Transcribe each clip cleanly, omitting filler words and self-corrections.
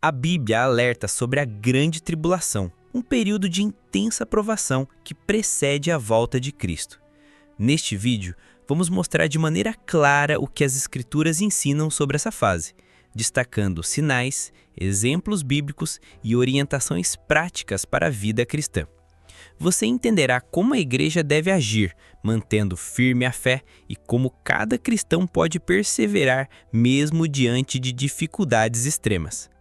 A Bíblia alerta sobre a grande tribulação, um período de intensa provação que precede a volta de Cristo. Neste vídeo, vamos mostrar de maneira clara o que as Escrituras ensinam sobre essa fase, destacando sinais, exemplos bíblicos e orientações práticas para a vida cristã. Você entenderá como a igreja deve agir, mantendo firme a fé e como cada cristão pode perseverar mesmo diante de dificuldades extremas.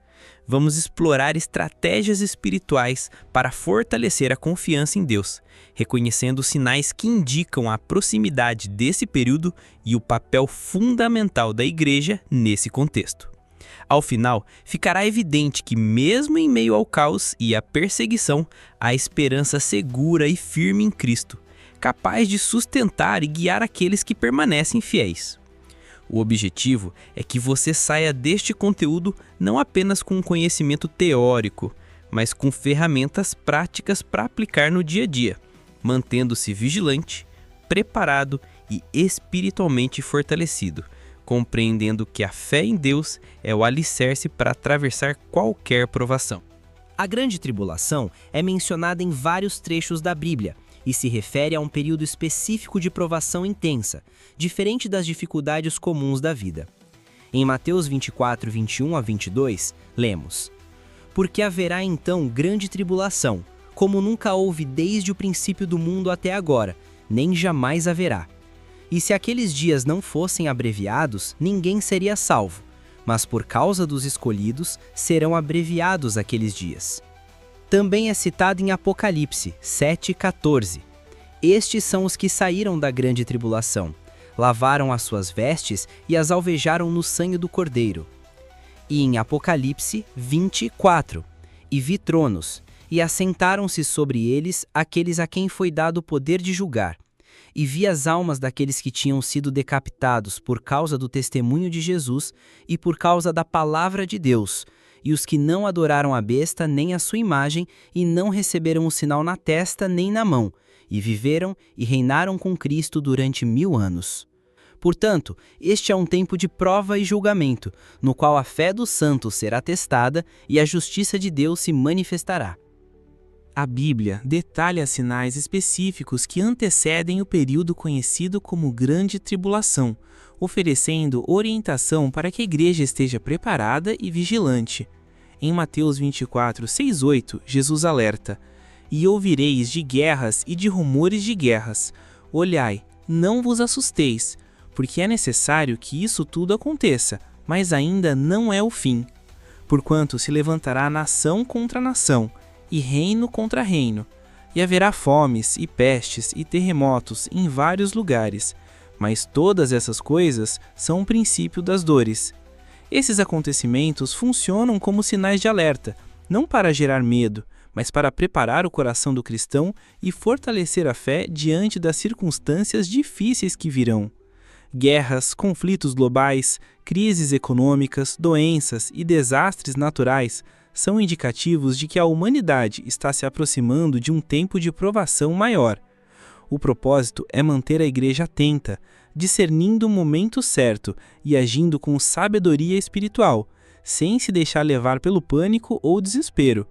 Vamos explorar estratégias espirituais para fortalecer a confiança em Deus, reconhecendo sinais que indicam a proximidade desse período e o papel fundamental da igreja nesse contexto. Ao final, ficará evidente que mesmo em meio ao caos e à perseguição, há esperança segura e firme em Cristo, capaz de sustentar e guiar aqueles que permanecem fiéis. O objetivo é que você saia deste conteúdo não apenas com um conhecimento teórico, mas com ferramentas práticas para aplicar no dia a dia, mantendo-se vigilante, preparado e espiritualmente fortalecido, compreendendo que a fé em Deus é o alicerce para atravessar qualquer provação. A grande tribulação é mencionada em vários trechos da Bíblia e se refere a um período específico de provação intensa, diferente das dificuldades comuns da vida. Em Mateus 24, 21 a 22, lemos: Porque haverá então grande tribulação, como nunca houve desde o princípio do mundo até agora, nem jamais haverá. E se aqueles dias não fossem abreviados, ninguém seria salvo, mas por causa dos escolhidos serão abreviados aqueles dias. Também é citado em Apocalipse 7,14. Estes são os que saíram da grande tribulação, lavaram as suas vestes e as alvejaram no sangue do Cordeiro. E em Apocalipse 20,4. E vi tronos, e assentaram-se sobre eles aqueles a quem foi dado o poder de julgar. E vi as almas daqueles que tinham sido decapitados por causa do testemunho de Jesus e por causa da palavra de Deus, e os que não adoraram a besta nem a sua imagem, e não receberam o sinal na testa nem na mão, e viveram e reinaram com Cristo durante 1000 anos. Portanto, este é um tempo de prova e julgamento, no qual a fé dos santos será testada e a justiça de Deus se manifestará. A Bíblia detalha sinais específicos que antecedem o período conhecido como Grande Tribulação, oferecendo orientação para que a igreja esteja preparada e vigilante. Em Mateus 24, 6, 8, Jesus alerta: E ouvireis de guerras e de rumores de guerras. Olhai, não vos assusteis, porque é necessário que isso tudo aconteça, mas ainda não é o fim. Porquanto se levantará nação contra nação, e reino contra reino, e haverá fomes, e pestes, e terremotos em vários lugares, mas todas essas coisas são o princípio das dores. Esses acontecimentos funcionam como sinais de alerta, não para gerar medo, mas para preparar o coração do cristão e fortalecer a fé diante das circunstâncias difíceis que virão. Guerras, conflitos globais, crises econômicas, doenças e desastres naturais são indicativos de que a humanidade está se aproximando de um tempo de provação maior. O propósito é manter a igreja atenta, discernindo o momento certo e agindo com sabedoria espiritual, sem se deixar levar pelo pânico ou desespero.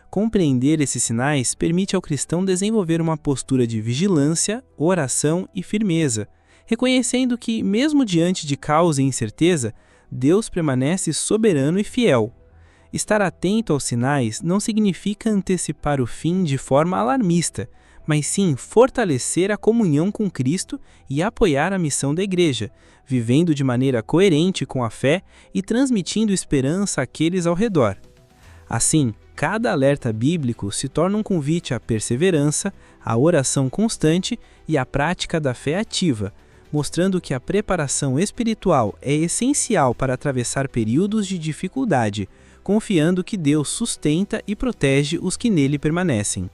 Compreender esses sinais permite ao cristão desenvolver uma postura de vigilância, oração e firmeza, reconhecendo que, mesmo diante de caos e incerteza, Deus permanece soberano e fiel. Estar atento aos sinais não significa antecipar o fim de forma alarmista, mas sim fortalecer a comunhão com Cristo e apoiar a missão da igreja, vivendo de maneira coerente com a fé e transmitindo esperança àqueles ao redor. Assim, cada alerta bíblico se torna um convite à perseverança, à oração constante e à prática da fé ativa, mostrando que a preparação espiritual é essencial para atravessar períodos de dificuldade, confiando que Deus sustenta e protege os que nele permanecem.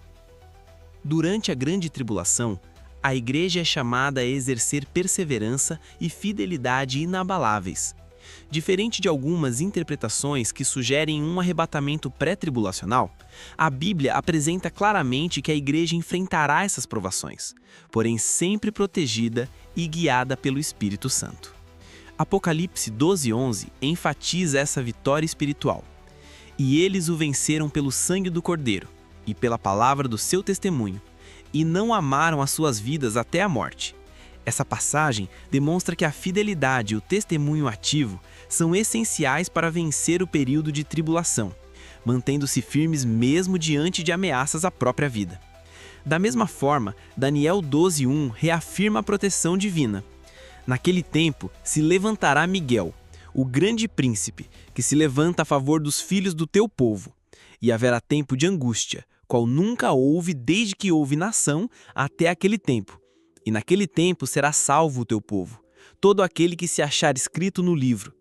Durante a grande tribulação, a igreja é chamada a exercer perseverança e fidelidade inabaláveis. Diferente de algumas interpretações que sugerem um arrebatamento pré-tribulacional, a Bíblia apresenta claramente que a igreja enfrentará essas provações, porém sempre protegida e guiada pelo Espírito Santo. Apocalipse 12:11 enfatiza essa vitória espiritual. E eles o venceram pelo sangue do Cordeiro e pela palavra do seu testemunho, e não amaram as suas vidas até a morte. Essa passagem demonstra que a fidelidade e o testemunho ativo são essenciais para vencer o período de tribulação, mantendo-se firmes mesmo diante de ameaças à própria vida. Da mesma forma, Daniel 12:1 reafirma a proteção divina. Naquele tempo se levantará Miguel, o grande príncipe, que se levanta a favor dos filhos do teu povo. E haverá tempo de angústia, qual nunca houve desde que houve nação até aquele tempo. E naquele tempo será salvo o teu povo, todo aquele que se achar escrito no livro.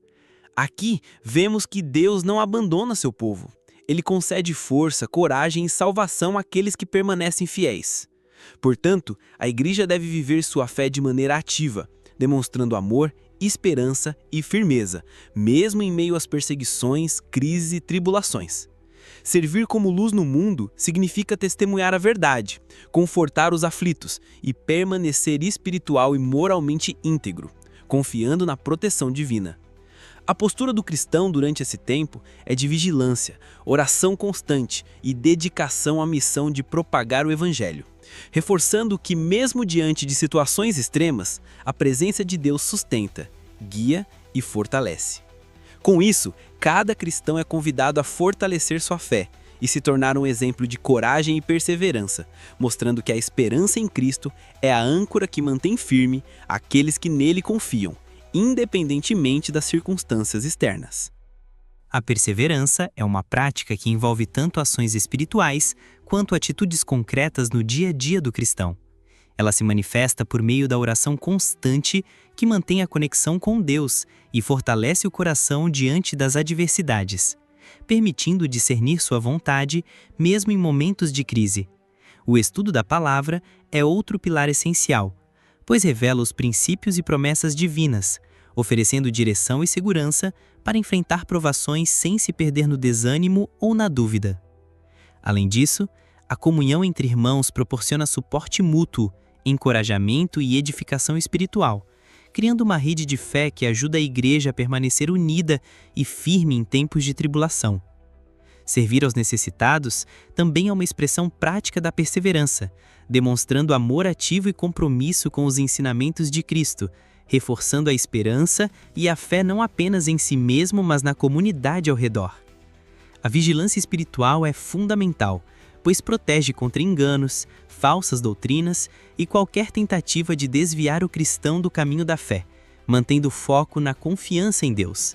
Aqui vemos que Deus não abandona seu povo. Ele concede força, coragem e salvação àqueles que permanecem fiéis. Portanto, a igreja deve viver sua fé de maneira ativa, demonstrando amor, esperança e firmeza, mesmo em meio às perseguições, crises e tribulações. Servir como luz no mundo significa testemunhar a verdade, confortar os aflitos e permanecer espiritual e moralmente íntegro, confiando na proteção divina. A postura do cristão durante esse tempo é de vigilância, oração constante e dedicação à missão de propagar o Evangelho, reforçando que, mesmo diante de situações extremas, a presença de Deus sustenta, guia e fortalece. Com isso, cada cristão é convidado a fortalecer sua fé e se tornar um exemplo de coragem e perseverança, mostrando que a esperança em Cristo é a âncora que mantém firme aqueles que nele confiam, independentemente das circunstâncias externas. A perseverança é uma prática que envolve tanto ações espirituais quanto atitudes concretas no dia a dia do cristão. Ela se manifesta por meio da oração constante que mantém a conexão com Deus e fortalece o coração diante das adversidades, permitindo discernir sua vontade mesmo em momentos de crise. O estudo da palavra é outro pilar essencial, pois revela os princípios e promessas divinas, oferecendo direção e segurança para enfrentar provações sem se perder no desânimo ou na dúvida. Além disso, a comunhão entre irmãos proporciona suporte mútuo, encorajamento e edificação espiritual, criando uma rede de fé que ajuda a igreja a permanecer unida e firme em tempos de tribulação. Servir aos necessitados também é uma expressão prática da perseverança, demonstrando amor ativo e compromisso com os ensinamentos de Cristo, reforçando a esperança e a fé não apenas em si mesmo, mas na comunidade ao redor. A vigilância espiritual é fundamental, pois protege contra enganos, falsas doutrinas e qualquer tentativa de desviar o cristão do caminho da fé, mantendo foco na confiança em Deus.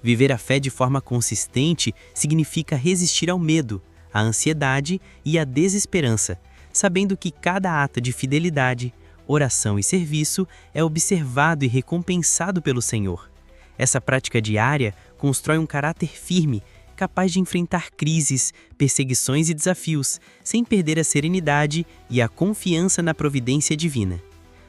Viver a fé de forma consistente significa resistir ao medo, à ansiedade e à desesperança, sabendo que cada ato de fidelidade, oração e serviço é observado e recompensado pelo Senhor. Essa prática diária constrói um caráter firme, capaz de enfrentar crises, perseguições e desafios, sem perder a serenidade e a confiança na providência divina.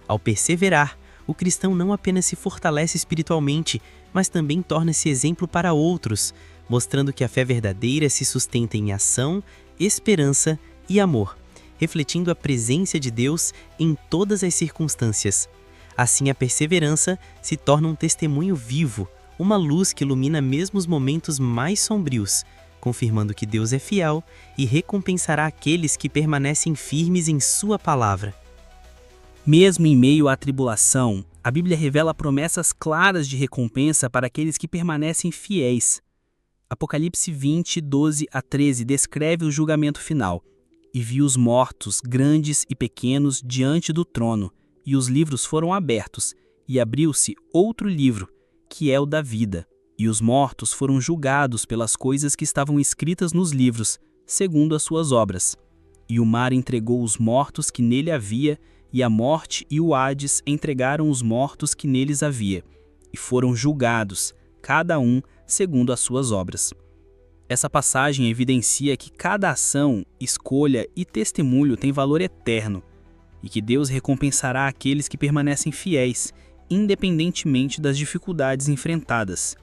Ao perseverar, o cristão não apenas se fortalece espiritualmente, mas também torna-se exemplo para outros, mostrando que a fé verdadeira se sustenta em ação, esperança e amor, refletindo a presença de Deus em todas as circunstâncias. Assim, a perseverança se torna um testemunho vivo, uma luz que ilumina mesmo os momentos mais sombrios, confirmando que Deus é fiel e recompensará aqueles que permanecem firmes em sua palavra. Mesmo em meio à tribulação, a Bíblia revela promessas claras de recompensa para aqueles que permanecem fiéis. Apocalipse 20, 12 a 13 descreve o julgamento final. E vi os mortos, grandes e pequenos, diante do trono, e os livros foram abertos, e abriu-se outro livro, que é o da vida. E os mortos foram julgados pelas coisas que estavam escritas nos livros, segundo as suas obras. E o mar entregou os mortos que nele havia, e a morte e o Hades entregaram os mortos que neles havia, e foram julgados, cada um segundo as suas obras. Essa passagem evidencia que cada ação, escolha e testemunho tem valor eterno, e que Deus recompensará aqueles que permanecem fiéis, independentemente das dificuldades enfrentadas.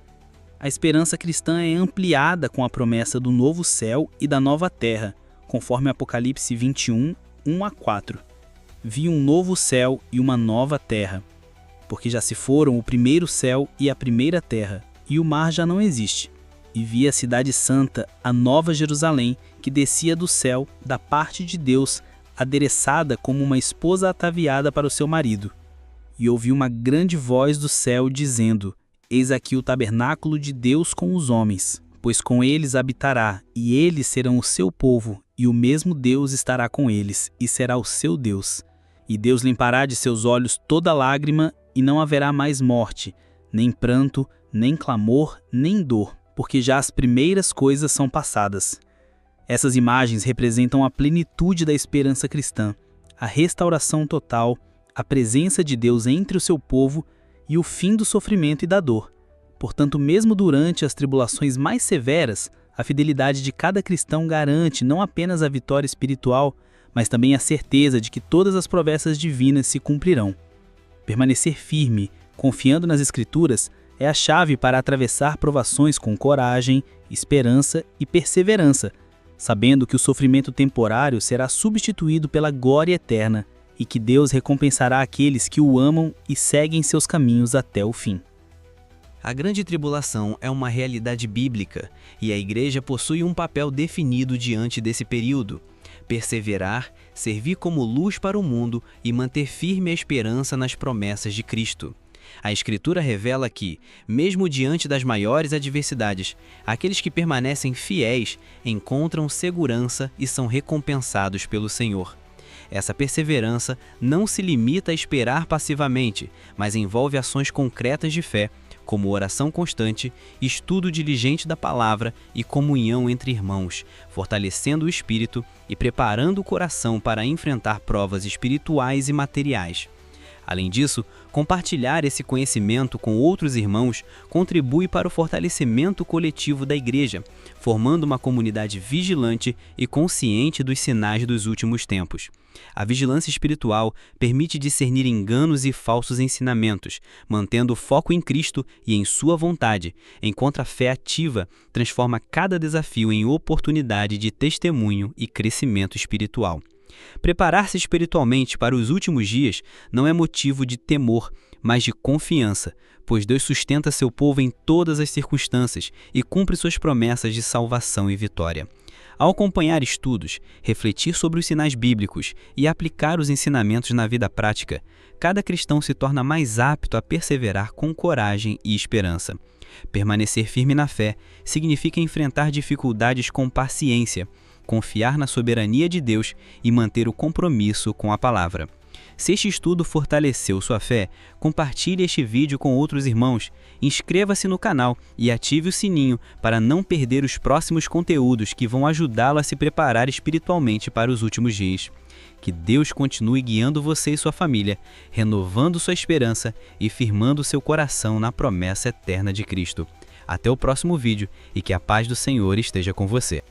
A esperança cristã é ampliada com a promessa do novo céu e da nova terra, conforme Apocalipse 21, 1 a 4. Vi um novo céu e uma nova terra, porque já se foram o primeiro céu e a primeira terra, e o mar já não existe. e vi a cidade santa, a nova Jerusalém, que descia do céu, da parte de Deus, adereçada como uma esposa ataviada para o seu marido. E ouvi uma grande voz do céu dizendo: Eis aqui o tabernáculo de Deus com os homens, pois com eles habitará, e eles serão o seu povo, e o mesmo Deus estará com eles, e será o seu Deus. E Deus limpará de seus olhos toda lágrima, e não haverá mais morte, nem pranto, nem clamor, nem dor, porque já as primeiras coisas são passadas. Essas imagens representam a plenitude da esperança cristã, a restauração total, a presença de Deus entre o seu povo e o fim do sofrimento e da dor. Portanto, mesmo durante as tribulações mais severas, a fidelidade de cada cristão garante não apenas a vitória espiritual, mas também a certeza de que todas as promessas divinas se cumprirão. Permanecer firme, confiando nas Escrituras, é a chave para atravessar provações com coragem, esperança e perseverança, sabendo que o sofrimento temporário será substituído pela glória eterna e que Deus recompensará aqueles que o amam e seguem seus caminhos até o fim. A grande tribulação é uma realidade bíblica e a igreja possui um papel definido diante desse período: perseverar, servir como luz para o mundo e manter firme a esperança nas promessas de Cristo. A Escritura revela que, mesmo diante das maiores adversidades, aqueles que permanecem fiéis encontram segurança e são recompensados pelo Senhor. Essa perseverança não se limita a esperar passivamente, mas envolve ações concretas de fé, como oração constante, estudo diligente da palavra e comunhão entre irmãos, fortalecendo o espírito e preparando o coração para enfrentar provas espirituais e materiais. Além disso, compartilhar esse conhecimento com outros irmãos contribui para o fortalecimento coletivo da igreja, formando uma comunidade vigilante e consciente dos sinais dos últimos tempos. A vigilância espiritual permite discernir enganos e falsos ensinamentos, mantendo o foco em Cristo e em sua vontade, enquanto a fé ativa transforma cada desafio em oportunidade de testemunho e crescimento espiritual. Preparar-se espiritualmente para os últimos dias não é motivo de temor, mas de confiança, pois Deus sustenta seu povo em todas as circunstâncias e cumpre suas promessas de salvação e vitória. Ao acompanhar estudos, refletir sobre os sinais bíblicos e aplicar os ensinamentos na vida prática, cada cristão se torna mais apto a perseverar com coragem e esperança. Permanecer firme na fé significa enfrentar dificuldades com paciência, confiar na soberania de Deus e manter o compromisso com a palavra. Se este estudo fortaleceu sua fé, compartilhe este vídeo com outros irmãos, inscreva-se no canal e ative o sininho para não perder os próximos conteúdos que vão ajudá-lo a se preparar espiritualmente para os últimos dias. Que Deus continue guiando você e sua família, renovando sua esperança e firmando seu coração na promessa eterna de Cristo. Até o próximo vídeo e que a paz do Senhor esteja com você.